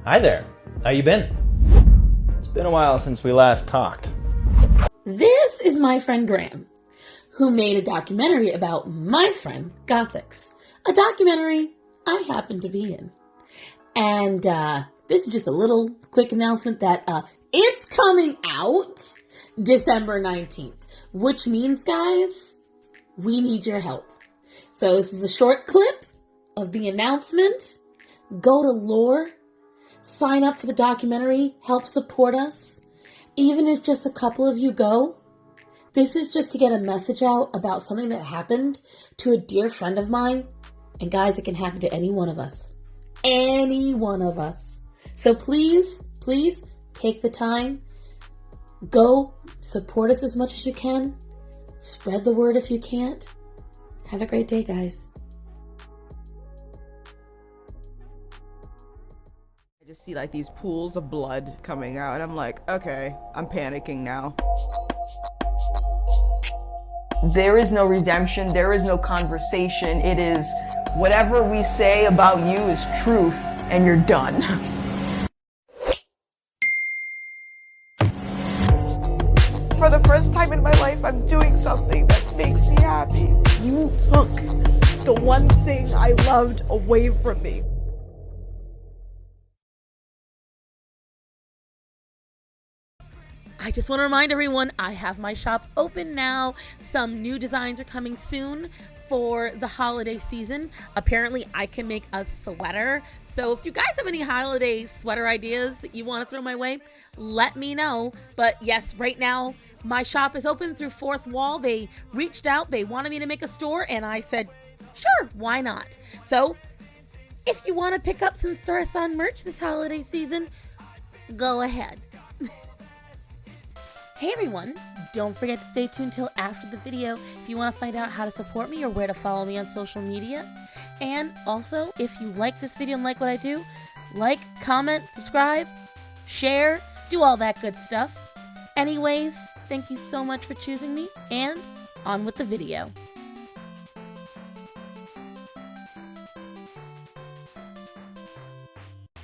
Hi there. How you been? It's been a while since we last talked. This is my friend Graham, who made a documentary about my friend Gothix, a documentary I happen to be in. And this is just a little quick announcement that it's coming out December 19th, which means, guys, we need your help. So this is a short clip of the announcement. Go to Loor, sign up for the documentary, help support us. Even if just a couple of you go, this is just to get a message out about something that happened to a dear friend of mine. And guys, it can happen to any one of us. Any one of us. So please, please take the time. Go support us as much as you can. Spread the word if you can't. Have a great day, guys. I just see like these pools of blood coming out and I'm like, okay, I'm panicking now. There is no redemption, there is no conversation. It is whatever we say about you is truth and you're done. For the first time in my life, I'm doing something that makes me happy. You took the one thing I loved away from me. I just want to remind everyone, I have my shop open now. Some new designs are coming soon for the holiday season. Apparently, I can make a sweater. So if you guys have any holiday sweater ideas that you want to throw my way, let me know. But yes, right now, my shop is open through Fourth Wall. They reached out. They wanted me to make a store, and I said, sure, why not? So if you want to pick up some Star-Thon merch this holiday season, go ahead. Hey everyone, don't forget to stay tuned till after the video if you want to find out how to support me or where to follow me on social media. And also, if you like this video and like what I do, like, comment, subscribe, share, do all that good stuff. Anyways, thank you so much for choosing me, and on with the video.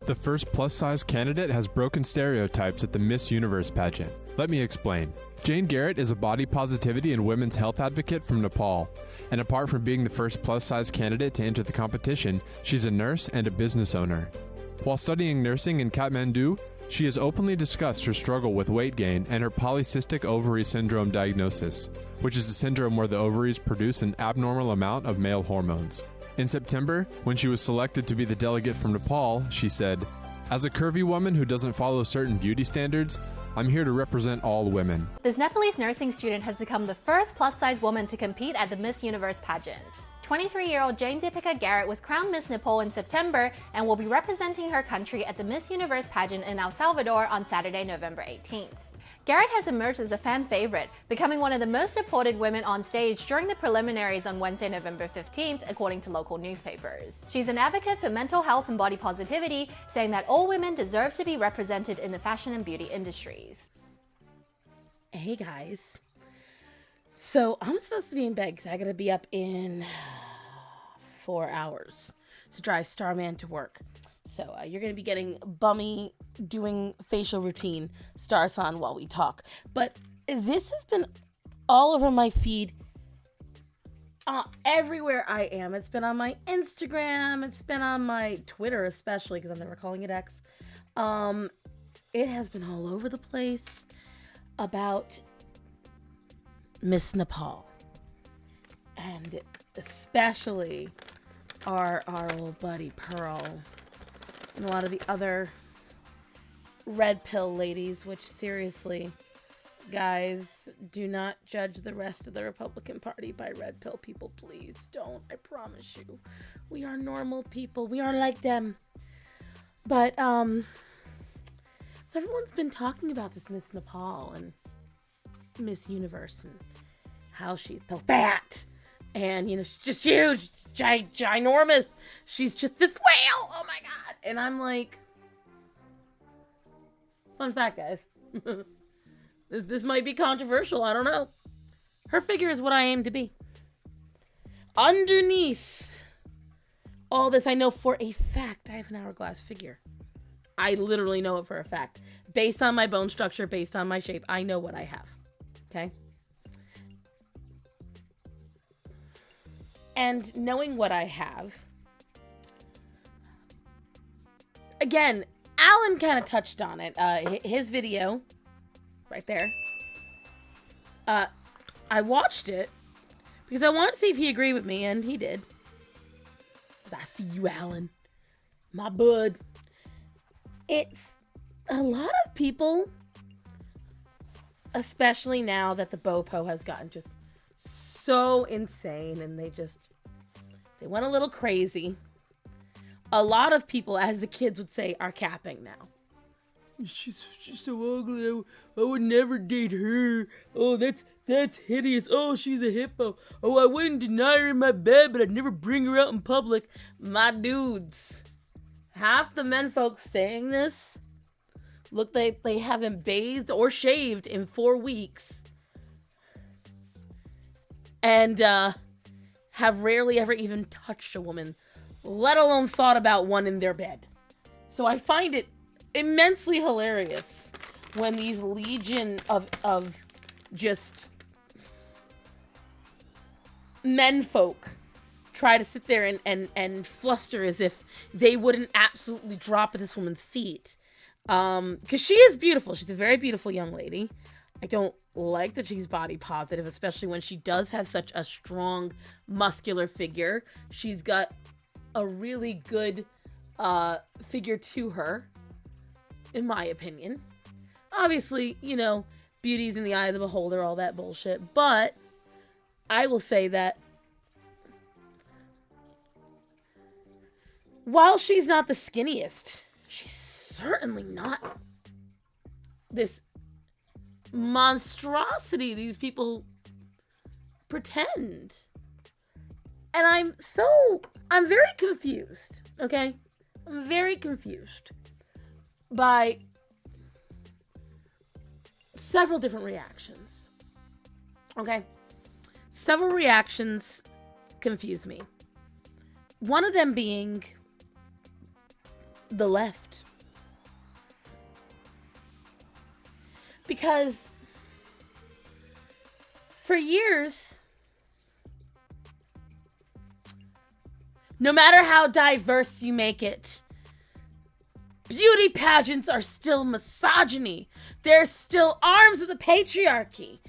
The first plus-size candidate has broken stereotypes at the Miss Universe pageant. Let me explain. Jane Garrett is a body positivity and women's health advocate from Nepal. And apart from being the first plus-size candidate to enter the competition, she's a nurse and a business owner. While studying nursing in Kathmandu, she has openly discussed her struggle with weight gain and her polycystic ovary syndrome diagnosis, which is a syndrome where the ovaries produce an abnormal amount of male hormones. In September, when she was selected to be the delegate from Nepal, she said, "As a curvy woman who doesn't follow certain beauty standards, I'm here to represent all women." This Nepalese nursing student has become the first plus-size woman to compete at the Miss Universe pageant. 23-year-old Jane Deepika Garrett was crowned Miss Nepal in September and will be representing her country at the Miss Universe pageant in El Salvador on Saturday, November 18th. Garrett has emerged as a fan favorite, becoming one of the most supported women on stage during the preliminaries on Wednesday, November 15th, according to local newspapers. She's an advocate for mental health and body positivity, saying that all women deserve to be represented in the fashion and beauty industries. Hey guys. So I'm supposed to be in bed because I gotta be up in 4 hours to drive Starman to work. So you're going to be getting Bummy doing facial routine Star-San while we talk. But this has been all over my feed everywhere I am. It's been on my Instagram. It's been on my Twitter, especially because I'm never calling it X. It has been all over the place about Miss Nepal. And especially our old buddy Pearl. And a lot of the other red pill ladies, which seriously, guys, do not judge the rest of the Republican Party by red pill people. Please don't. I promise you. We are normal people. We are like them. But, so everyone's been talking about this Miss Nepal and Miss Universe and how she's so fat. And, you know, she's just huge, ginormous. She's just this whale. Oh, my God. And I'm like, fun fact, guys. this might be controversial. I don't know. Her figure is what I aim to be. Underneath all this, I know for a fact I have an hourglass figure. I literally know it for a fact. Based on my bone structure, based on my shape, I know what I have. Okay? And knowing what I have, again, Alan kind of touched on it. His video, right there. I watched it because I wanted to see if he agreed with me, and he did. I see you, Alan. My bud. It's a lot of people, especially now that the BoPo has gotten just so insane and they went a little crazy. A lot of people, as the kids would say, are capping now. She's so ugly. I would never date her. Oh, that's hideous. Oh, she's a hippo. Oh, I wouldn't deny her in my bed, but I'd never bring her out in public. My dudes, half the men folks saying this look like they haven't bathed or shaved in 4 weeks. And have rarely ever even touched a woman, let alone thought about one in their bed. So I find it immensely hilarious when these legion of just menfolk try to sit there and fluster as if they wouldn't absolutely drop at this woman's feet. Because she is beautiful. She's a very beautiful young lady. I don't like that she's body positive, especially when she does have such a strong, muscular figure. She's got a really good figure to her, in my opinion. Obviously, you know, beauty's in the eye of the beholder, all that bullshit. But I will say that while she's not the skinniest, she's certainly not this monstrosity these people pretend. And I'm very confused, okay? I'm very confused by several different reactions, okay? Several reactions confuse me. One of them being the left. Because for years, no matter how diverse you make it, beauty pageants are still misogyny. They're still arms of the patriarchy.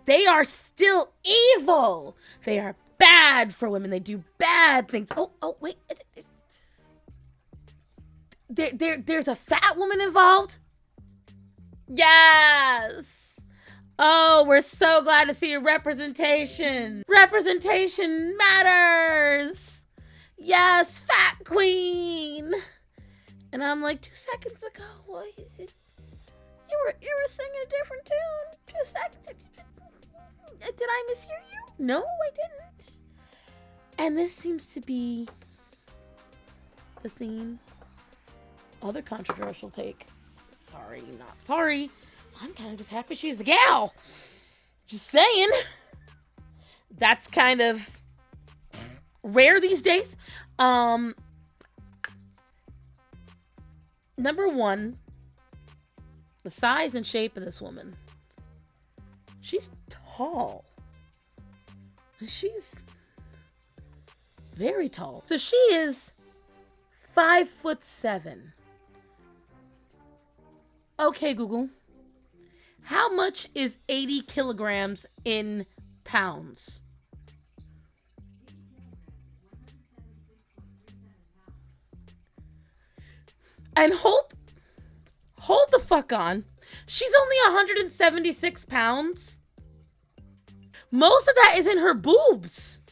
They are still evil. They are bad for women. They do bad things. Oh, wait. There's a fat woman involved? Yes. Oh, we're so glad to see representation. Representation matters. Yes, fat queen. And I'm like, 2 seconds ago, what is it? You were singing a different tune. 2 seconds. Did I mishear you? No, I didn't. And this seems to be the theme. Other controversial take. Sorry, not sorry. I'm kind of just happy she's a gal. Just saying. That's kind of rare these days. Number one, the size and shape of this woman. She's tall. She's very tall. So she is 5'7". Okay, Google. How much is 80 kilograms in pounds? And hold the fuck on. She's only 176 pounds. Most of that is in her boobs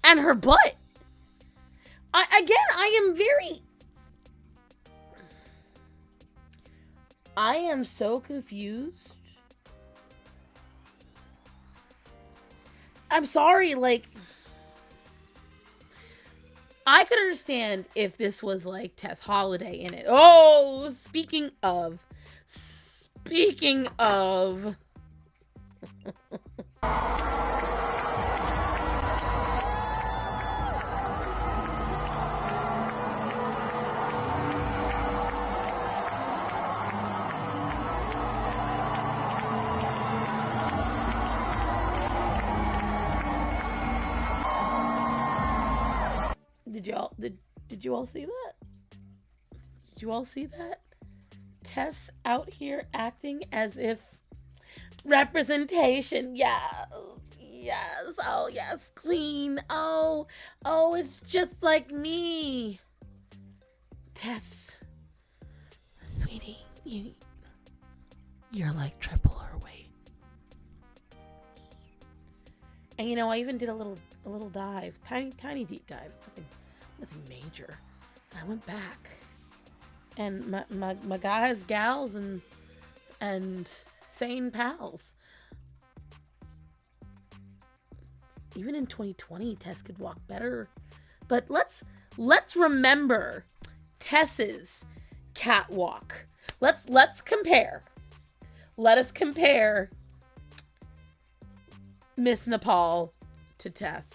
and her butt. I am so confused. I'm sorry, like, I could understand if this was like Tess Holiday in it. Oh, speaking of. Did you all see that? Did you all see that? Tess out here acting as if representation. Yes. Oh, yes, queen. Oh, it's just like me. Tess, sweetie, you're like triple her weight. And I even did a little dive, tiny deep dive, nothing major. I went back, and my guys, gals, and sane pals. Even in 2020, Tess could walk better. But let's remember Tess's catwalk. Let's compare. Let us compare Miss Nepal to Tess.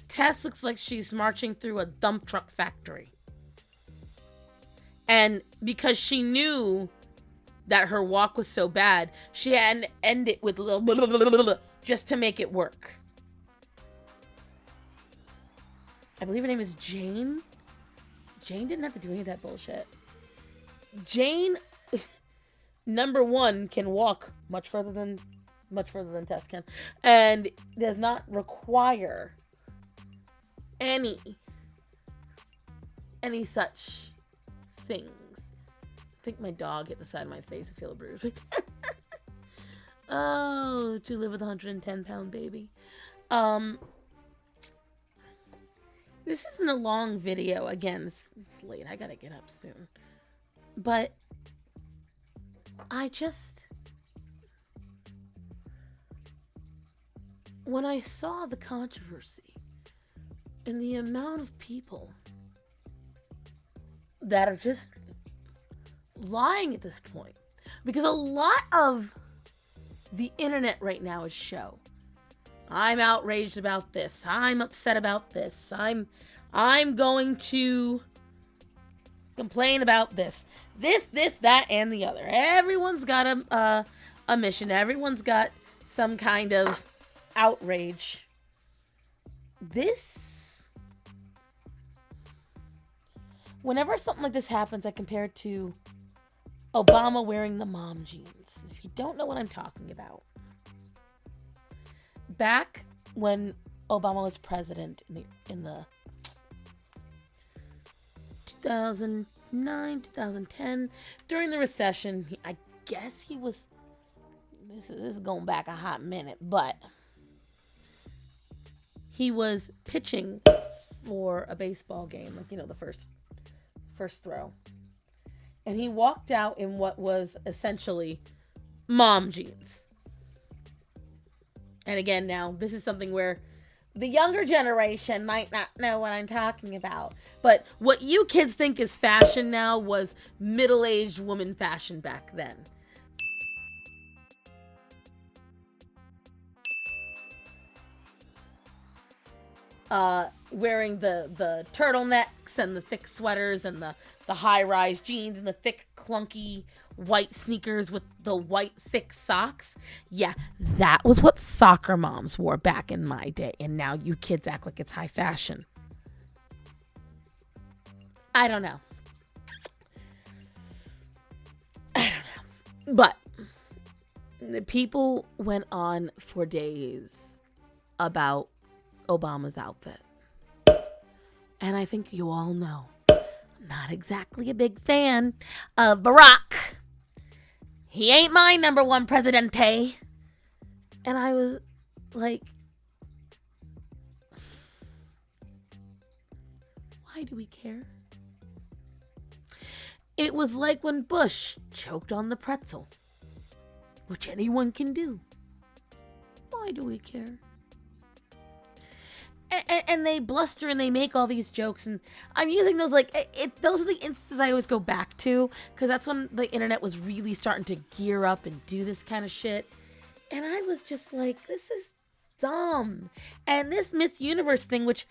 Tess looks like she's marching through a dump truck factory. And because she knew that her walk was so bad, she had to end it with a little blah, blah, blah, blah, blah, just to make it work. I believe her name is Jane. Jane didn't have to do any of that bullshit. Jane, number one, can walk much further than Tess can, and does not require any such things. I think my dog hit the side of my face. I feel a bruise right there. Oh, to live with a 110-pound baby. This isn't a long video. Again, it's late. I gotta get up soon. But when I saw the controversy and the amount of people that are just lying at this point, because a lot of the internet right now is show. I'm outraged about this. I'm upset about this. I'm going to complain about this, that, and the other. Everyone's got a mission. Everyone's got some kind of outrage. Whenever something like this happens, I compare it to Obama wearing the mom jeans. If you don't know what I'm talking about, back when Obama was president in the 2009, 2010, during the recession, I guess he was, this is going back a hot minute, but he was pitching for a baseball game, like, the first throw. And he walked out in what was essentially mom jeans. And again, now, this is something where the younger generation might not know what I'm talking about. But what you kids think is fashion now was middle-aged woman fashion back then. Wearing the turtlenecks and the thick sweaters and the high-rise jeans and the thick, clunky white sneakers with the white, thick socks. Yeah, that was what soccer moms wore back in my day. And now you kids act like it's high fashion. I don't know. But the people went on for days about Obama's outfit. And I think you all know, I'm not exactly a big fan of Barack. He ain't my number one presidente. And I was like, why do we care? It was like when Bush choked on the pretzel, which anyone can do. Why do we care? And they bluster and they make all these jokes, and I'm using those those are the instances I always go back to, because that's when the internet was really starting to gear up and do this kind of shit. And I was just like, this is dumb. And this Miss Universe thing, which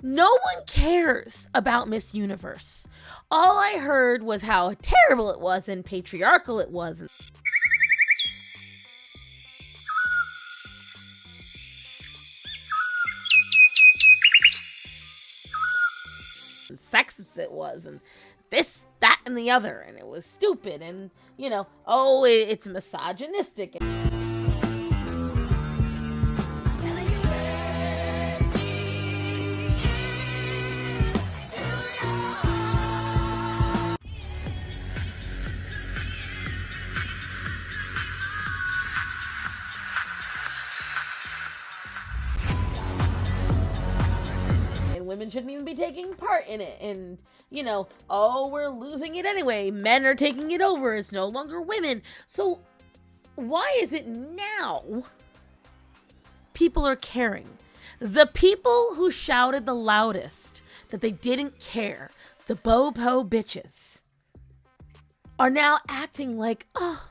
no one cares about Miss Universe. All I heard was how terrible it was and patriarchal it was. Sexist it was, and this, that, and the other, and it was stupid, and it's misogynistic. Women shouldn't even be taking part in it, and we're losing it anyway, men are taking it over, it's no longer women. So why is it now people are caring? The people who shouted the loudest that they didn't care, the BoPo bitches, are now acting like, oh,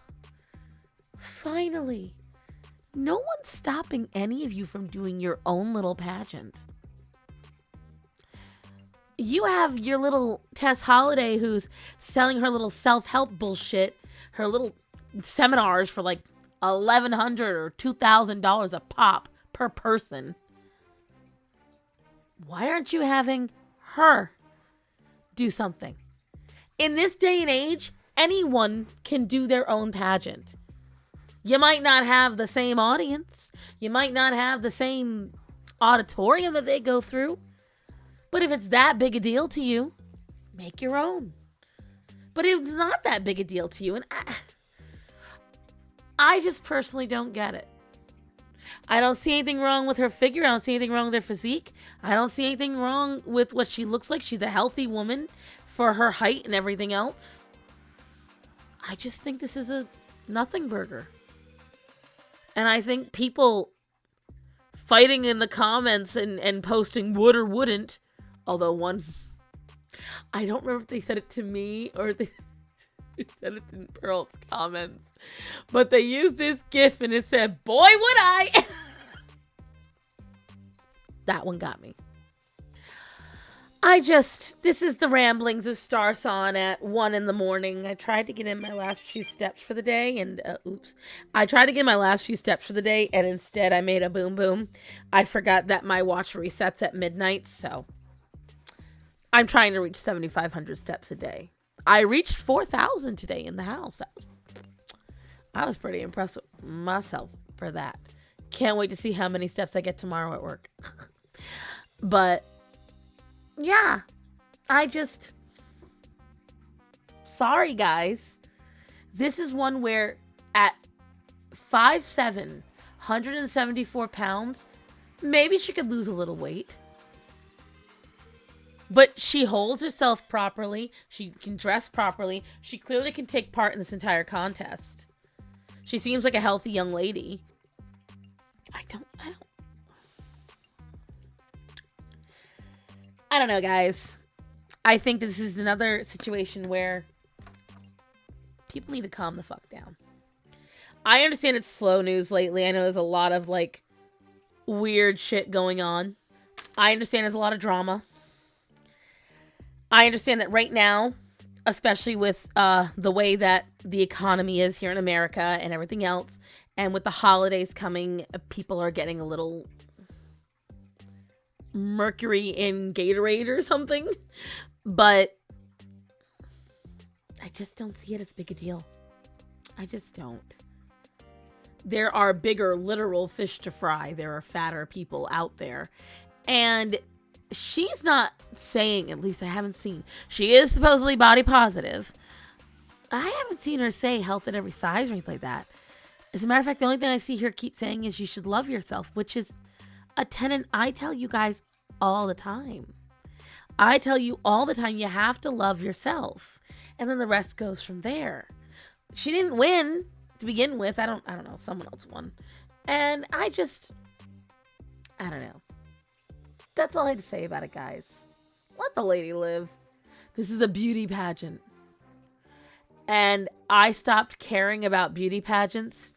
finally, no one's stopping any of you from doing your own little pageant. You have your little Tess Holiday who's selling her little self-help bullshit, her little seminars for like $1,100 or $2,000 a pop per person. Why aren't you having her do something? In this day and age, anyone can do their own pageant. You might not have the same audience. You might not have the same auditorium that they go through. But if it's that big a deal to you, make your own. But if it's not that big a deal to you, and I just personally don't get it. I don't see anything wrong with her figure. I don't see anything wrong with her physique. I don't see anything wrong with what she looks like. She's a healthy woman for her height and everything else. I just think this is a nothing burger. And I think people fighting in the comments and posting would or wouldn't. Although one, I don't remember if they said it to me or they said it in Pearl's comments, but they used this GIF and it said, boy, would I. That one got me. This is the ramblings of Starson at 1 a.m. I tried to get in my last few steps for the day and, I tried to get my last few steps for the day and instead I made a boom boom. I forgot that my watch resets at midnight, so I'm trying to reach 7,500 steps a day. I reached 4,000 today in the house. I was pretty impressed with myself for that. Can't wait to see how many steps I get tomorrow at work. But yeah, sorry guys. This is one where at 5'7", 174 pounds, maybe she could lose a little weight. But she holds herself properly. She can dress properly. She clearly can take part in this entire contest. She seems like a healthy young lady. I don't know, guys. I think this is another situation where people need to calm the fuck down. I understand it's slow news lately. I know there's a lot of, weird shit going on. I understand there's a lot of drama. I understand that right now, especially with the way that the economy is here in America and everything else, and with the holidays coming, people are getting a little mercury in Gatorade or something. But I just don't see it as big a deal. I just don't. There are bigger literal fish to fry. There are fatter people out there. And she's not saying, at least I haven't seen, she is supposedly body positive. I haven't seen her say health at every size or anything like that. As a matter of fact, the only thing I see her keep saying is you should love yourself, which is a tenet I tell you guys all the time. I tell you all the time, you have to love yourself. And then the rest goes from there. She didn't win to begin with. I don't know. Someone else won. And I don't know. That's all I had to say about it, guys. Let the lady live. This is a beauty pageant. And I stopped caring about beauty pageants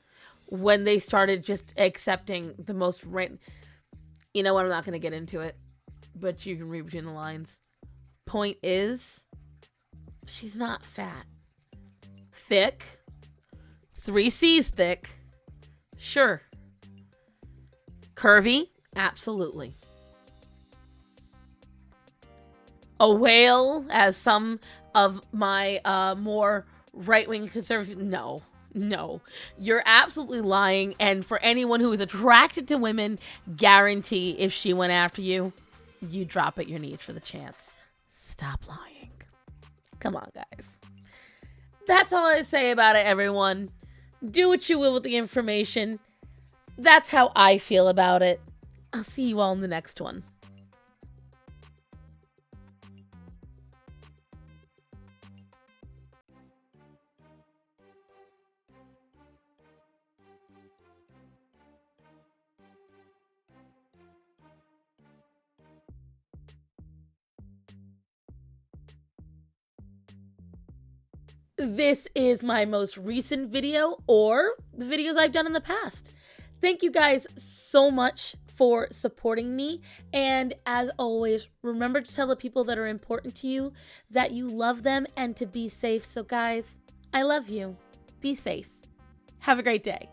when they started just accepting the most You know what? I'm not going to get into it. But you can read between the lines. Point is, she's not fat. Thick. 3 C's thick. Sure. Curvy? Absolutely. A whale, as some of my more right-wing conservative... No. You're absolutely lying. And for anyone who is attracted to women, guarantee if she went after you, you drop at your knees for the chance. Stop lying. Come on, guys. That's all I say about it, everyone. Do what you will with the information. That's how I feel about it. I'll see you all in the next one. This is my most recent video, or the videos I've done in the past. Thank you guys so much for supporting me. And as always, remember to tell the people that are important to you that you love them and to be safe. So guys, I love you. Be safe. Have a great day.